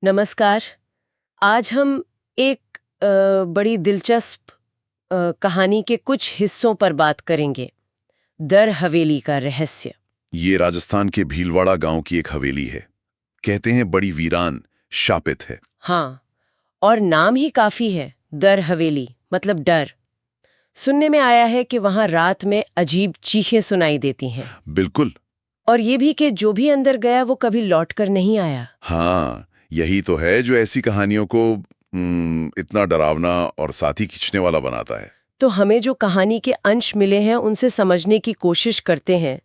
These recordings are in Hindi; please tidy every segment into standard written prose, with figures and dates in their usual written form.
नमस्कार। आज हम एक बड़ी दिलचस्प कहानी के कुछ हिस्सों पर बात करेंगे। दर हवेली का रहस्य। ये राजस्थान के भीलवाड़ा गांव की एक हवेली है। कहते हैं बड़ी वीरान, शापित है। हाँ, और नाम ही काफी है, दर हवेली मतलब डर। सुनने में आया है कि वहां रात में अजीब चीखें सुनाई देती हैं। बिल्कुल। और ये भी कि जो भी अंदर गया वो कभी लौट कर नहीं आया। हाँ, यही तो है जो ऐसी कहानियों को इतना डरावना और साथ ही खींचने वाला बनाता है। तो हमें जो कहानी के अंश मिले हैं उनसे समझने की कोशिश करते हैं।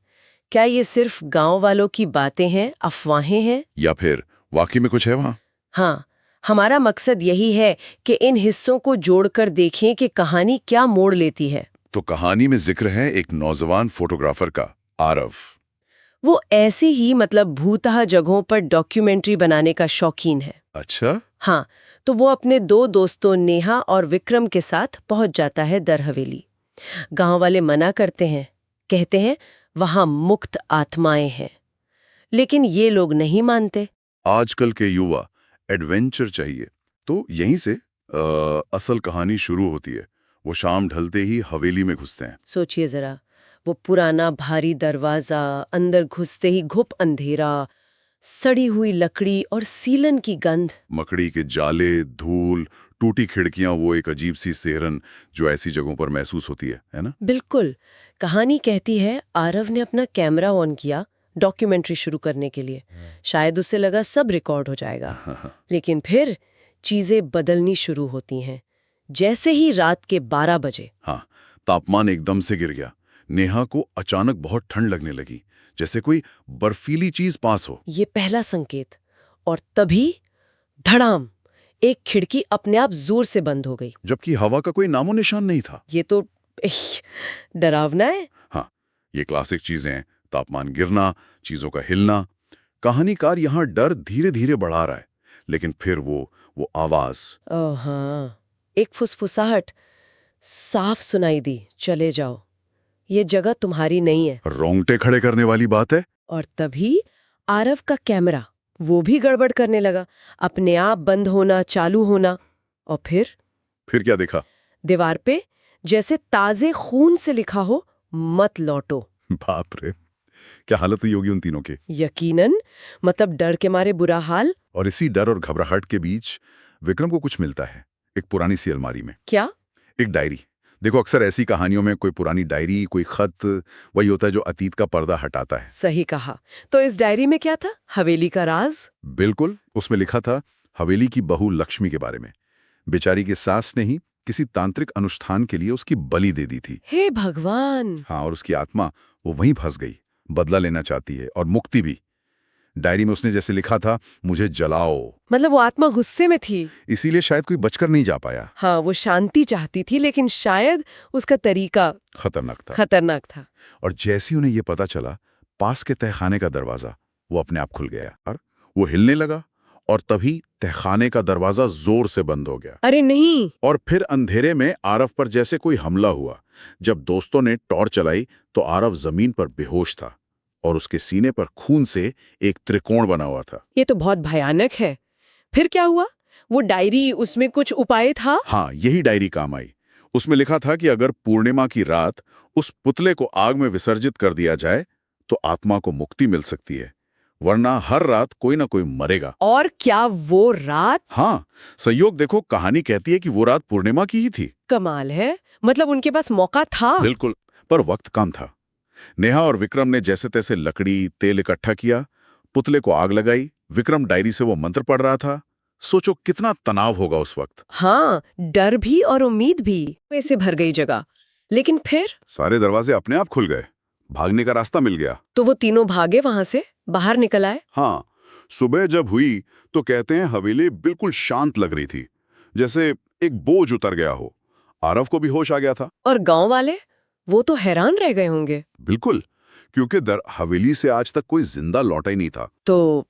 क्या ये सिर्फ गांव वालों की बातें हैं, अफवाहें हैं? या फिर वाकई में कुछ है वहां? हाँ, हमारा मकसद यही है कि इन हिस्सों को जोड़कर देखें कि कहानी क्या मोड़ लेती है। तो कहानी में जिक्र है एक नौजवान फोटोग्राफर का, आरव। वो ऐसी ही भूतहा जगहों पर डॉक्यूमेंट्री बनाने का शौकीन है। अच्छा। हाँ, तो वो अपने दो दोस्तों नेहा और विक्रम के साथ पहुंच जाता है दर हवेली। गांव वाले मना करते हैं, कहते हैं वहां मुक्त आत्माएं हैं, लेकिन ये लोग नहीं मानते। आजकल के युवा एडवेंचर चाहिए, तो यहीं से असल कहानी शुरू होती है। वो शाम ढलते ही हवेली में घुसते हैं। सोचिए जरा, वो पुराना भारी दरवाजा, अंदर घुसते ही घुप अंधेरा, सड़ी हुई लकड़ी और सीलन की गंध। मकड़ी के जाले, धूल, टूटी खिड़कियां, वो एक अजीब सी सेहरन जो ऐसी जगहों पर महसूस होती है ना? बिल्कुल। कहानी कहती है आरव ने अपना कैमरा ऑन किया डॉक्यूमेंट्री शुरू करने के लिए। शायद उसे लगा सब रिकॉर्ड हो जाएगा। लेकिन फिर चीजें बदलनी शुरू होती हैं। जैसे ही रात के 12 बजे। हाँ, तापमान एकदम से गिर गया। नेहा को अचानक बहुत ठंड लगने लगी, जैसे कोई बर्फीली चीज पास हो। ये पहला संकेत। और तभी धड़ाम, एक खिड़की अपने आप जोर से बंद हो गई। जबकि हवा का कोई नामो निशान नहीं था। ये तो डरावना है। हाँ, ये क्लासिक चीजें हैं, तापमान गिरना, चीजों का हिलना। कहानीकार यहाँ डर धीरे धीरे बढ़ा रहा है, लेकिन फिर वो आवाज। ओह हाँ, एक फुसफुसाहट साफ सुनाई दी, चले जाओ, ये जगह तुम्हारी नहीं है। रोंगटे खड़े करने वाली बात है। और तभी आरव का कैमरा वो भी गड़बड़ करने लगा, अपने आप बंद होना, चालू होना। और फिर क्या देखा? दीवार पे जैसे ताजे खून से लिखा हो, मत लौटो। बाप रे, क्या हालत हुई होगी उन तीनों के। यकीनन, डर के मारे बुरा हाल। और इसी डर और घबराहट के बीच विक्रम को कुछ मिलता है, एक पुरानी सी अलमारी में। क्या? एक डायरी। देखो, अक्सर ऐसी कहानियों में कोई पुरानी डायरी, कोई खत, वही होता है जो अतीत का पर्दा हटाता है। सही कहा। तो इस डायरी में क्या था? हवेली का राज। बिल्कुल, उसमें लिखा था हवेली की बहू लक्ष्मी के बारे में। बेचारी की सास ने ही किसी तांत्रिक अनुष्ठान के लिए उसकी बलि दे दी थी। हे भगवान! हाँ, और उसकी आत्मा वो वहीं फंस गई, बदला लेना चाहती है और मुक्ति भी। डायरी में उसने जैसे लिखा था, मुझे जलाओ। वो आत्मा गुस्से में थी। इसीलिए शायद कोई बचकर नहीं जा पाया। हाँ, वो शांति चाहती थी, लेकिन शायद उसका तरीका खतरनाक था। और जैसे उन्हें ये पता चला, पास के तहखाने का दरवाजा वो अपने आप खुल गया और वो हिलने लगा। और तभी तहखाने का दरवाजा जोर से बंद हो गया। अरे नहीं! और फिर अंधेरे में आरव पर जैसे कोई हमला हुआ। जब दोस्तों ने टॉर्च चलाई तो आरव जमीन पर बेहोश था और उसके सीने पर खून से एक त्रिकोण बना हुआ था। ये तो बहुत भयानक है। फिर क्या हुआ? वो डायरी, उसमें कुछ उपाय था? हाँ, यही डायरी काम आई। उसमें लिखा था कि अगर पूर्णिमा की रात उस पुतले को आग में विसर्जित कर दिया जाए तो आत्मा को मुक्ति मिल सकती है, वरना हर रात कोई ना कोई मरेगा। और क्या वो रात? हाँ, संयोग देखो, कहानी कहती है कि वो रात पूर्णिमा की ही थी। कमाल है। उनके पास मौका था। बिल्कुल, पर वक्त कम था। नेहा और विक्रम ने जैसे तैसे लकड़ी, तेल इकट्ठा किया, पुतले को आग लगाई। विक्रम डायरी से वो मंत्र पढ़ रहा था। सोचो कितना तनाव होगा उस वक्त। हाँ, डर भी और उम्मीद भी वैसे भर गई जगह। लेकिन फिर सारे दरवाजे अपने आप खुल गए, भागने का रास्ता मिल गया। तो वो तीनों भागे, वहां से बाहर निकल आए। हाँ, सुबह जब हुई तो कहते हैं हवेली बिल्कुल शांत लग रही थी, जैसे एक बोझ उतर गया हो। आरव को भी होश आ गया था। और गांव वाले, वो तो हैरान रह गए होंगे। बिल्कुल, क्योंकि हवेली से आज तक कोई जिंदा लौटा ही नहीं था। तो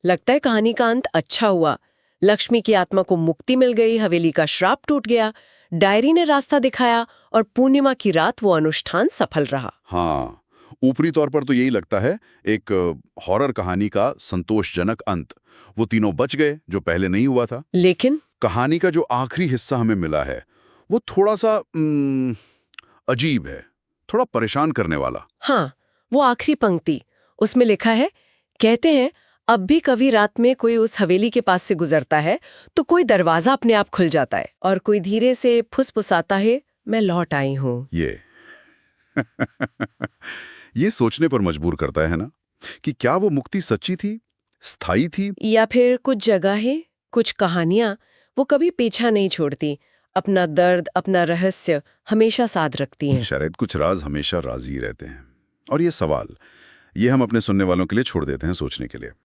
लगता है कहानी का अंत अच्छा हुआ। लक्ष्मी की आत्मा को मुक्ति मिल गई, हवेली का श्राप टूट गया, डायरी ने रास्ता दिखाया और पूर्णिमा की रात वो अनुष्ठान सफल रहा। हाँ, ऊपरी तौर पर तो यही लगता है, एक हॉरर कहानी का संतोषजनक अंत। वो तीनों बच गए जो पहले नहीं हुआ था। लेकिन कहानी का जो आखिरी हिस्सा हमें मिला है वो थोड़ा सा अजीब है, थोड़ा परेशान करने वाला। हाँ, वो आखिरी पंक्ति, उसमें लिखा है, कहते हैं अब भी कभी रात में कोई उस हवेली के पास से गुजरता है तो कोई दरवाजा अपने आप खुल जाता है और कोई धीरे से फुसफुसाता है, मैं लौट आई हूँ। ये ये सोचने पर मजबूर करता है ना, कि क्या वो मुक्ति सच्ची थी, स्थायी थी, या फिर कुछ जगहें, कुछ कहानियां वो कभी पीछा नहीं छोड़ती, अपना दर्द, अपना रहस्य हमेशा साथ रखती हैं। शायद कुछ राज हमेशा राज ही रहते हैं। और ये सवाल, ये हम अपने सुनने वालों के लिए छोड़ देते हैं सोचने के लिए।